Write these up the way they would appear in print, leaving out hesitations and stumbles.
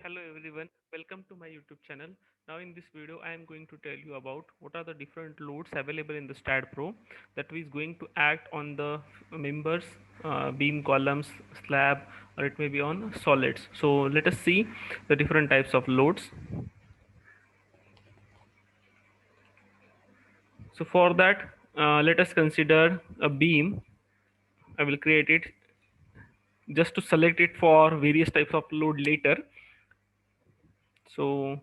Hello everyone, welcome to my YouTube channel. Now in this video I am going to tell you about what are the different loads available in the STAAD Pro that is going to act on the members, beam columns, slab, or it may be on solids. So let us see the different types of loads. So for that, let us consider a beam. I will create it just to select it for various types of load later. So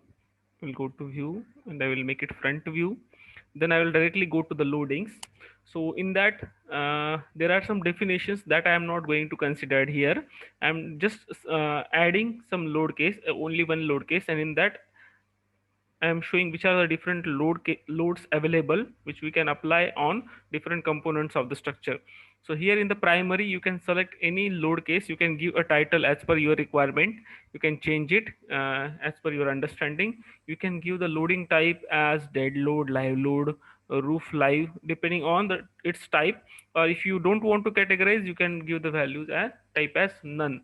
we'll go to view and I will make it front view. Then I will directly go to the loadings. So in that, there are some definitions that I am not going to consider here. I'm just adding some load case, only one load case, and in that I am showing which are the different loads available which we can apply on different components of the structure. So here in the primary you can select any load case. You can give a title as per your requirement. You can change it as per your understanding. You can give the loading type as dead load, live load, roof live, depending on the its type. Or if you don't want to categorize, you can give the values as type as none.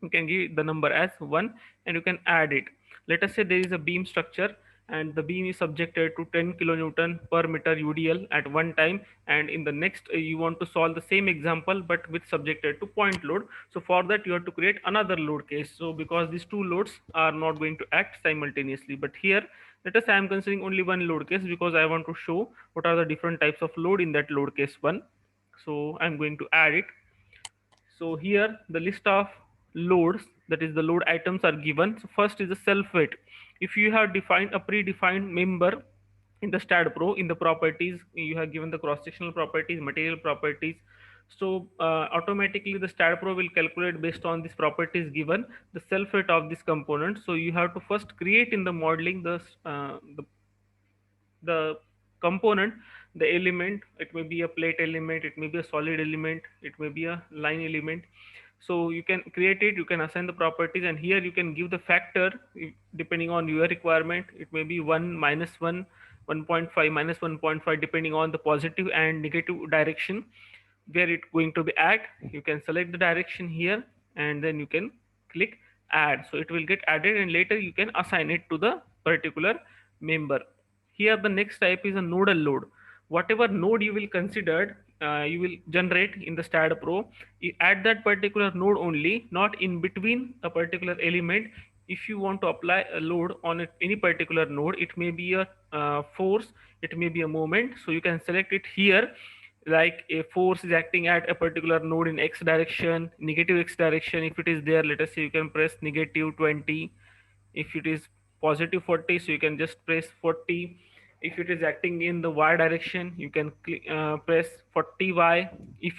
You can give the number as 1 and you can add it. Let us say there is a beam structure and the beam is subjected to 10 kilonewton per meter UDL at one time, and in the next you want to solve the same example but with subjected to point load. So for that you have to create another load case. So because these two loads are not going to act simultaneously, but here let us say I am considering only one load case because I want to show what are the different types of load in that load case 1. So I'm going to add it. So here the list of loads, that is the load items, are given. So first is the self weight. If you have defined a predefined member in the STAAD Pro, in the properties you have given the cross sectional properties, material properties. So automatically the STAAD Pro will calculate based on these properties given the self weight of this component. So you have to first create in the modeling the component, the element. It may be a plate element, it may be a solid element, it may be a line element. So you can create it, you can assign the properties, and here you can give the factor depending on your requirement. It may be 1 minus 1, 1.5 minus 1.5, depending on the positive and negative direction where it going to be act. You can select the direction here and then you can click add, so it will get added and later you can assign it to the particular member. Here the next type is a nodal load. Whatever node you will consider, you will generate in the STAAD Pro, at that particular node only, not in between a particular element. If you want to apply a load on any particular node, it may be a force, it may be a moment, so you can select it here. Like a force is acting at a particular node in x direction, negative x direction. If it is there, let us say, you can press negative 20. If it is positive 40, so you can just press 40. If it is acting in the y direction, you can press 40y. If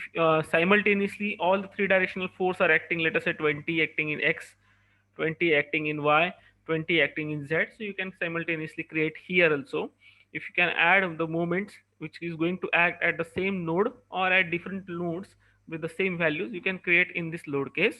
simultaneously all the three directional force are acting, let us say 20 acting in x, 20 acting in y, 20 acting in z, so you can simultaneously create here also. If you can add the moments which is going to act at the same node or at different nodes with the same values, you can create in this load case.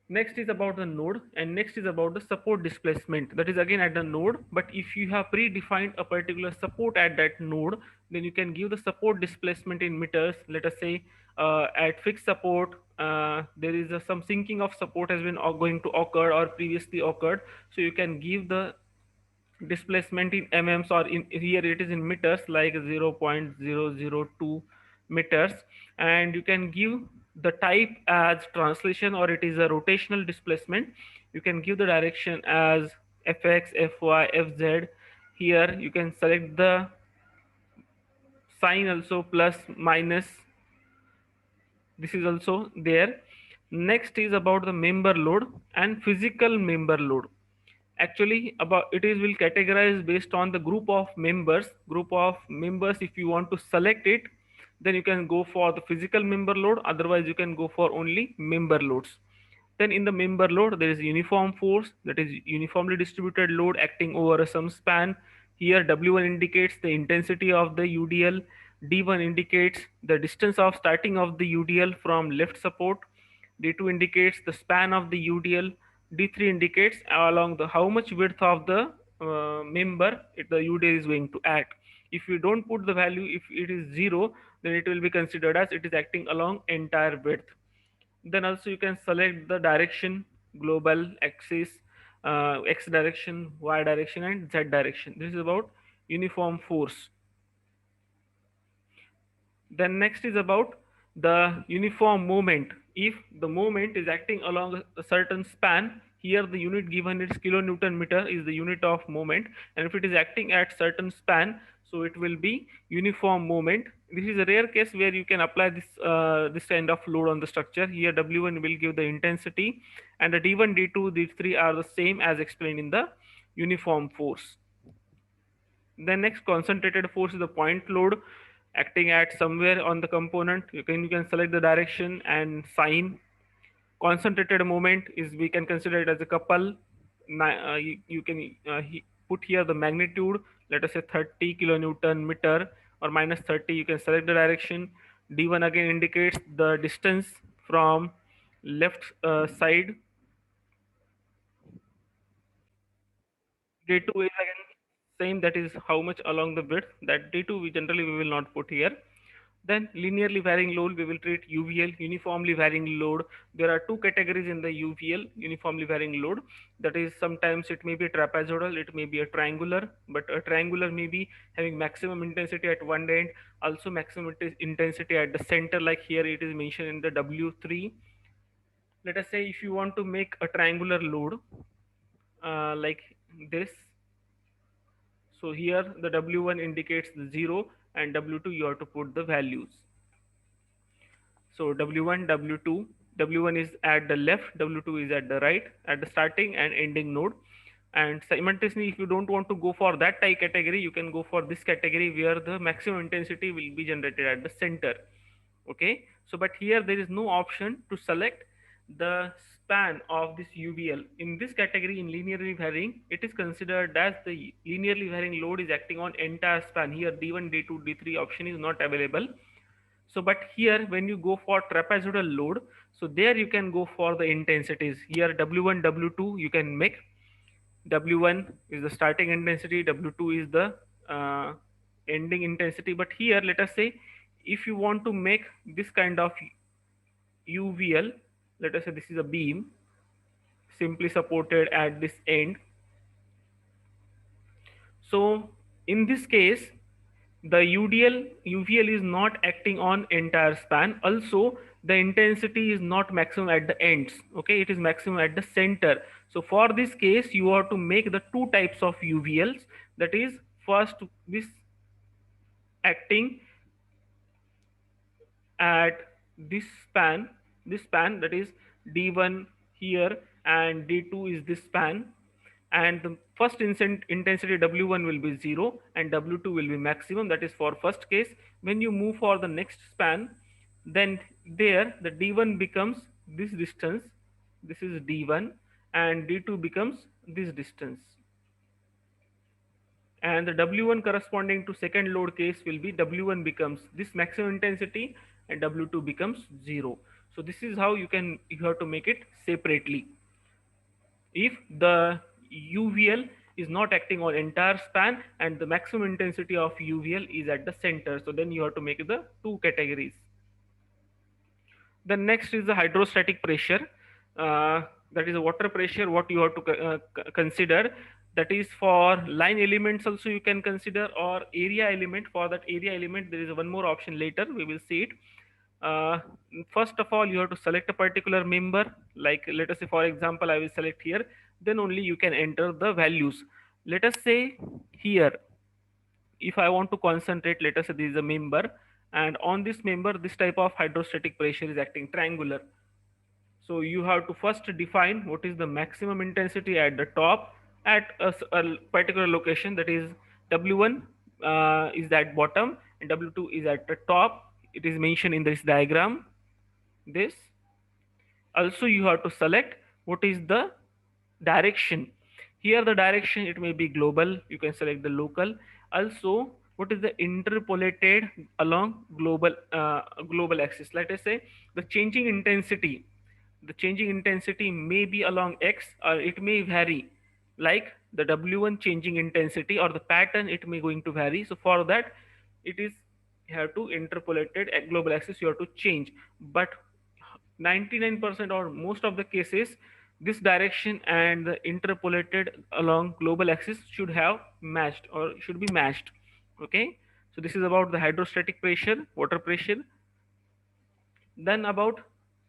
Next is about the node, and next is about the support displacement, that is again at the node. But if you have predefined a particular support at that node, then you can give the support displacement in meters. Let us say at fixed support, there is some sinking of support has been going to occur or previously occurred, so you can give the displacement in mms, or in here it is in meters, like 0.002 meters. And you can give the type as translation, or it is a rotational displacement. You can give the direction as fx, fy, fz. Here you can select the sign also, plus minus, this is also there. Next is about the member load and physical member load. Actually about it is will categorize based on the group of members. If you want to select it, then you can go for the physical member load, otherwise you can go for only member loads. Then in the member load there is uniform force, that is uniformly distributed load acting over some span. Here w1 indicates the intensity of the UDL, d1 indicates the distance of starting of the UDL from left support, d2 indicates the span of the UDL, d3 indicates along the how much width of the member the UDL is going to act. If you don't put the value, if it is 0, then it will be considered as it is acting along entire width. Then also you can select the direction global axis, x direction, y direction, and z direction. This is about uniform force. Then next is about the uniform moment. If the moment is acting along a certain span, here the unit given is kilonewton meter is the unit of moment, and if it is acting at certain span, so it will be uniform moment. This is a rare case where you can apply this kind of load on the structure. Here W1 will give the intensity, and the D1, D2, D3 are the same as explained in the uniform force. The next concentrated force is the point load acting at somewhere on the component. You can select the direction and sign. Concentrated moment is, we can consider it as a couple. You can put here the magnitude, let us say 30 kilonewton meter or minus 30. You can select the direction. D1 again indicates the distance from left side. D2 is again same, that is how much along the width. That D2 we will not put here. Then linearly varying load, we will treat UVL, uniformly varying load. There are two categories in the UVL, uniformly varying load. That is, sometimes it may be a trapezoidal, it may be a triangular, but a triangular may be having maximum intensity at one end, also maximum intensity at the center, like here it is mentioned in the W3. Let us say if you want to make a triangular load like this, so here the W1 indicates the 0, and W2 you have to put the values. So W1, W2, W1 is at the left, W2 is at the right, at the starting and ending node. And simultaneously, if you don't want to go for that type category, you can go for this category where the maximum intensity will be generated at the center. Okay, so but here there is no option to select the span of this UVL. In this category, in linearly varying, it is considered as the linearly varying load is acting on entire span. Here D1, D2, D3 option is not available. So but here when you go for trapezoidal load, so there you can go for the intensities. Here W1, W2 you can make. W1 is the starting intensity, W2 is the ending intensity. But here let us say if you want to make this kind of UVL, let us say this is a beam simply supported at this end. So in this case, the UVL is not acting on entire span. Also, the intensity is not maximum at the ends. Okay, it is maximum at the center. So for this case, you have to make the two types of UVLs. That is, first this acting at this span, that is D1 here, and D2 is this span, and the first intensity W1 will be 0 and W2 will be maximum. That is for first case. When you move for the next span, then there the D1 becomes this distance, this is D1, and D2 becomes this distance, and the W1 corresponding to second load case will be W1 becomes this maximum intensity and W2 becomes 0. So this is how you have to make it separately. If the UVL is not acting on entire span and the maximum intensity of UVL is at the center, so then you have to make the two categories. The next is the hydrostatic pressure. That is the water pressure, what you have to consider. That is for line elements also you can consider, or area element. For that area element, there is one more option later, we will see it. Uh, First of all, you have to select a particular member. Like let us say, for example, I will select here, then only you can enter the values. Let us say here, if I want to concentrate, let us say this is a member, and on this member, this type of hydrostatic pressure is acting triangular. So you have to first define what is the maximum intensity at the top at a particular location. That is W1 is at bottom and W2 is at the top. It is mentioned in this diagram. This also you have to select what is the direction. Here the direction, it may be global, you can select the local. Also, what is the interpolated along global axis. Let us say the changing intensity, may be along x, or it may vary, like the W1 changing intensity or the pattern, it may going to vary. So for that, it is, you have to interpolated at global axis, you have to change. But 99% or most of the cases, this direction and the interpolated along global axis should have matched or should be matched. Okay, so this is about the hydrostatic pressure, water pressure. Then about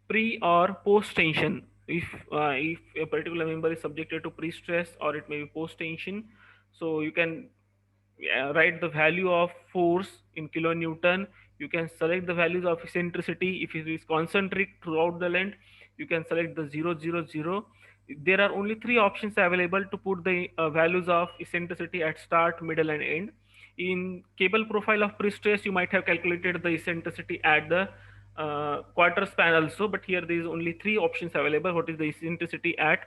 pre or post tension. If a particular member is subjected to pre stress or it may be post tension, so you can write the value of force in kilonewton. You can select the values of eccentricity. If it is concentric throughout the length, you can select the 0, 0, 0. There are only three options available to put the values of eccentricity at start, middle, and end. In cable profile of pre-stress, you might have calculated the eccentricity at the quarter span also, but here there is only three options available. What is the eccentricity at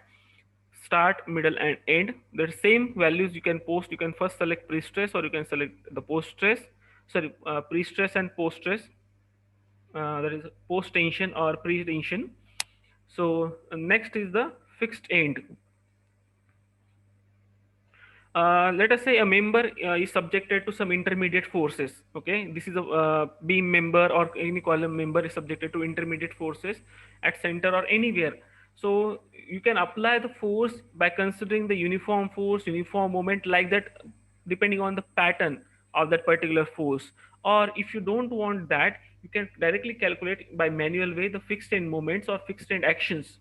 start, middle, and end? The same values you can post. You can first select pre-stress or you can select the post-stress. Sorry, pre-stress and post-stress. That is post-tension or pre-tension. So next is the fixed end. Let us say a member is subjected to some intermediate forces. Okay, this is a beam member or any column member is subjected to intermediate forces at center or anywhere. So you can apply the force by considering the uniform force, uniform moment, like that, depending on the pattern of that particular force. Or if you don't want that, you can directly calculate by manual way the fixed end moments or fixed end actions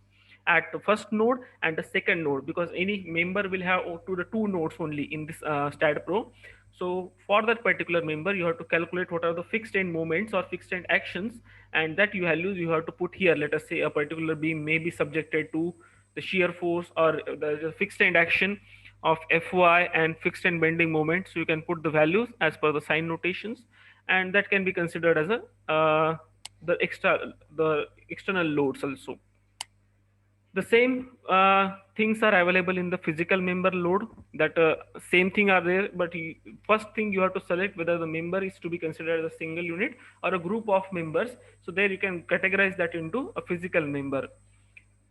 at the first node and the second node, because any member will have to the two nodes only in this StatPro. So for that particular member, you have to calculate what are the fixed end moments or fixed end actions, and that values you have to put here. Let us say a particular beam may be subjected to the shear force or the fixed end action of Fy and fixed end bending moment. So you can put the values as per the sign notations, and that can be considered as a the external loads also. The same things are available in the physical member load. That same thing are there, but first thing you have to select whether the member is to be considered as a single unit or a group of members. So there you can categorize that into a physical member.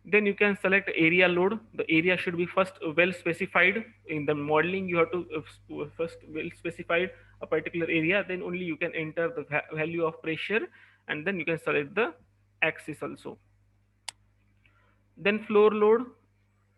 Then you can select area load. The area should be first well specified in the modeling. You have to first well specified a particular area, then only you can enter the value of pressure, and then you can select the axis also. Then floor load,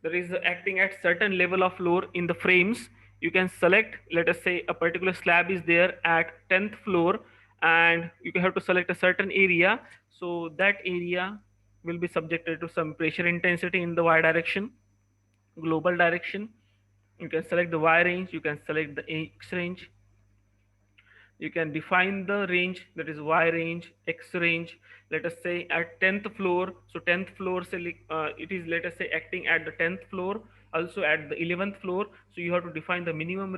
there is acting at certain level of floor in the frames. You can select, let us say a particular slab is there at 10th floor, and you can have to select a certain area. So that area will be subjected to some pressure intensity in the y direction, global direction. You can select the y range, you can select the x range. You can define the range, that is y range, x range. Let us say at 10th floor, so 10th floor it is, let us say, acting at the 10th floor, also at the 11th floor. So you have to define the minimum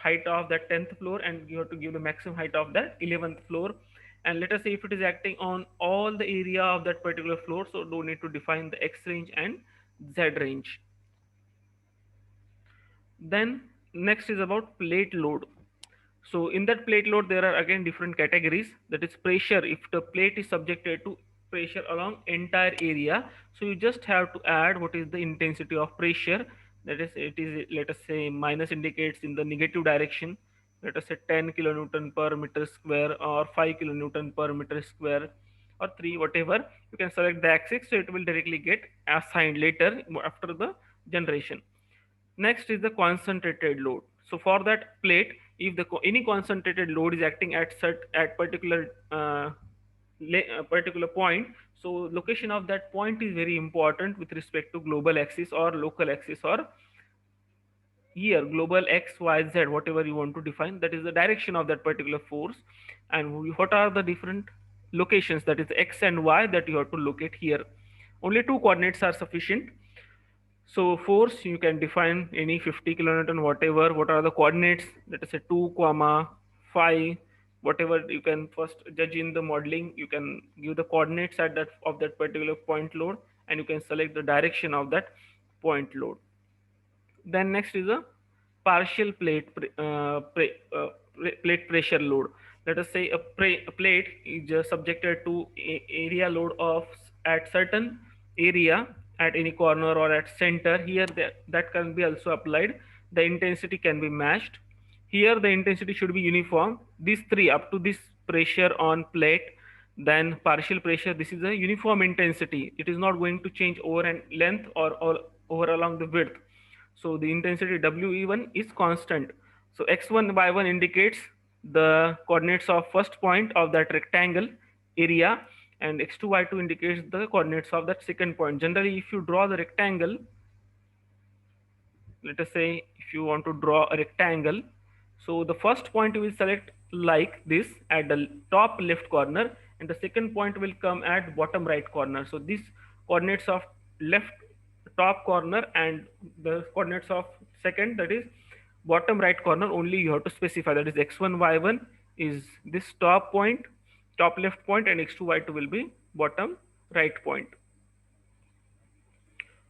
height of that 10th floor, and you have to give the maximum height of that 11th floor. And let us say if it is acting on all the area of that particular floor, so don't need to define the x range and z range. Then next is about plate load. So in that plate load, there are again different categories. That is pressure. If the plate is subjected to pressure along entire area, so you just have to add what is the intensity of pressure. That is, it is, let us say, minus indicates in the negative direction. Let us say 10 kilonewton per meter square or 5 kilonewton per meter square or 3, whatever. You can select the axis, so it will directly get assigned later after the generation. Next is the concentrated load. So for that plate, if the any concentrated load is acting at particular point, so location of that point is very important with respect to global axis or local axis, or here global x, y, z, whatever you want to define. That is the direction of that particular force, and what are the different locations, that is x and y, that you have to locate here. Only two coordinates are sufficient. So force, you can define any 50 kilonewton, whatever. What are the coordinates? Let us say 2, comma 5, whatever. You can first judge in the modeling. You can give the coordinates at that of that particular point load, and you can select the direction of that point load. Then next is a partial plate pressure load. Let us say a plate is subjected to area load of at certain area at any corner or at center. Here that can be also applied. The intensity can be matched. Here the intensity should be uniform. These three, up to this pressure on plate, Then partial pressure, this is a uniform intensity, it is not going to change over an length or over along the width. So the intensity we1 is constant. So x1 y1 indicates the coordinates of first point of that rectangle area, and x2 y2 indicates the coordinates of that second point. Generally, if you draw the rectangle, let us say if you want to draw a rectangle, so the first point you will select like this at the top left corner, and the second point will come at bottom right corner. So these coordinates of left top corner and the coordinates of second, that is bottom right corner, only you have to specify, that is x1 y1 is this top point, top left point, and x2 y2 will be bottom right point.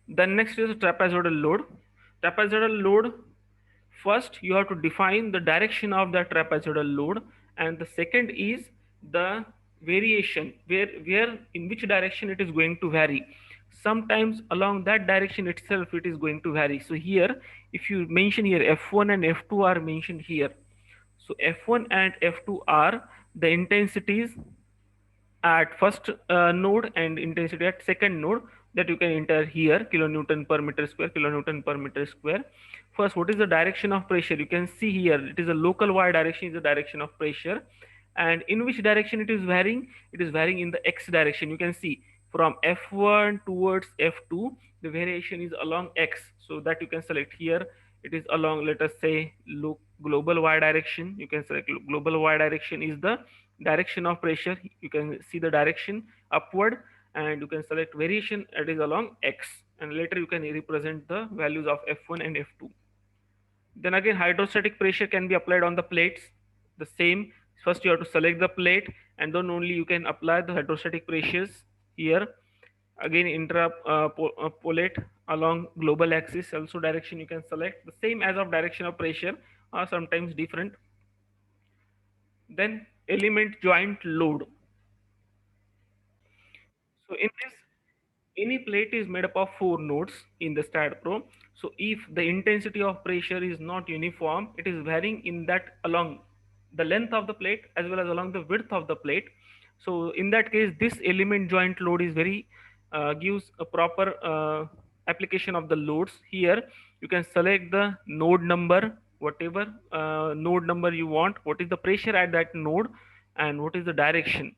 Then next is trapezoidal load. Trapezoidal load, first you have to define the direction of the trapezoidal load, and the second is the variation, where in which direction it is going to vary. Sometimes along that direction itself it is going to vary. So here, if you mention here f1 and f2 are mentioned here. So f1 and f2 are the intensities at first node and intensity at second node, that you can enter here, kilonewton per meter square, kilonewton per meter square. First, what is the direction of pressure? You can see here it is a local y direction, is the direction of pressure, and in which direction it is varying? It is varying in the x direction. You can see from f1 towards f2 the variation is along x, so that you can select here it is along, let us say, look, global y direction. You can select global y direction is the direction of pressure. You can see the direction upward, and you can select variation, it is along x, and later you can represent the values of f1 and f2. Then again, hydrostatic pressure can be applied on the plates. The same, first you have to select the plate, and then only you can apply the hydrostatic pressures here. Again, interpolate along global axis, also direction you can select the same as of direction of pressure, or sometimes different. Then element joint load. So in this, any plate is made up of four nodes in the StatPro. So if the intensity of pressure is not uniform, it is varying in that along the length of the plate as well as along the width of the plate. So in that case, this element joint load is very gives a proper application of the loads. Here you can select the node number, whatever node number you want, what is the pressure at that node, and what is the direction.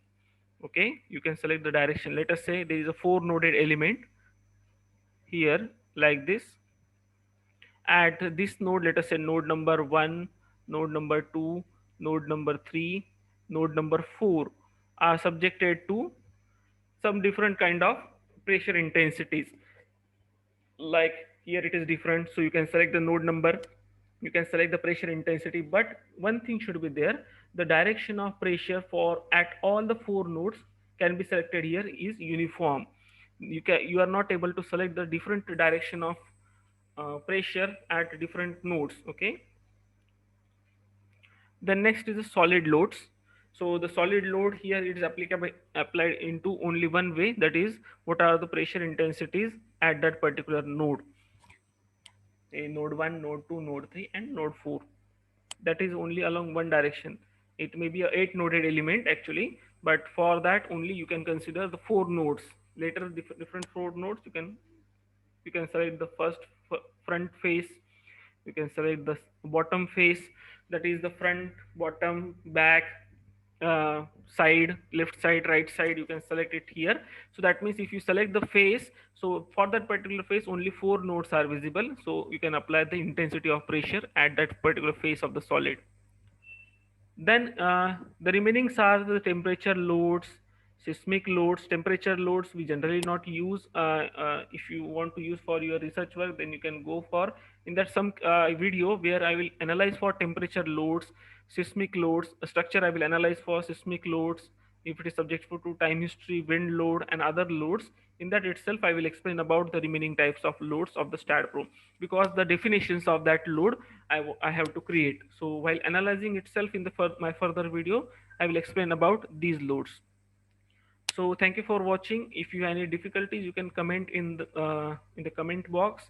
Okay, you can select the direction. Let us say there is a four noded element here like this. At this node, let us say node number 1, node number 2, node number 3, node number 4 are subjected to some different kind of pressure intensities. Like here it is different, so you can select the node number, you can select the pressure intensity, but one thing should be there, the direction of pressure for at all the four nodes can be selected here is uniform. You are not able to select the different direction of pressure at different nodes. Okay, the next is the solid loads. So the solid load here it is applicable applied into only one way, that is what are the pressure intensities at that particular node, a node 1, node 2, node 3, and node 4. That is only along one direction. It may be a 8 noded element actually, but for that only you can consider the four nodes. Later different four nodes, you can select the first front face, you can select the bottom face, that is the front, bottom, back, side, left side, right side, you can select it here. So that means if you select the face, so for that particular face only four nodes are visible, so you can apply the intensity of pressure at that particular face of the solid. Then the remaining are the temperature loads, seismic loads. Temperature loads we generally not use. If you want to use for your research work, then you can go for in that some video where I will analyze for temperature loads, seismic loads. A structure I will analyze for seismic loads, if it is subject to time history, wind load, and other loads. In that itself, I will explain about the remaining types of loads of the StatPro, because the definitions of that load I have to create. So while analyzing itself in the my further video, I will explain about these loads. So thank you for watching. If you have any difficulties, you can comment in the comment box.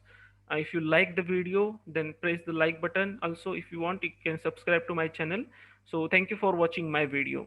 If you like the video, then press the like button. Also, if you want, you can subscribe to my channel. So thank you for watching my video.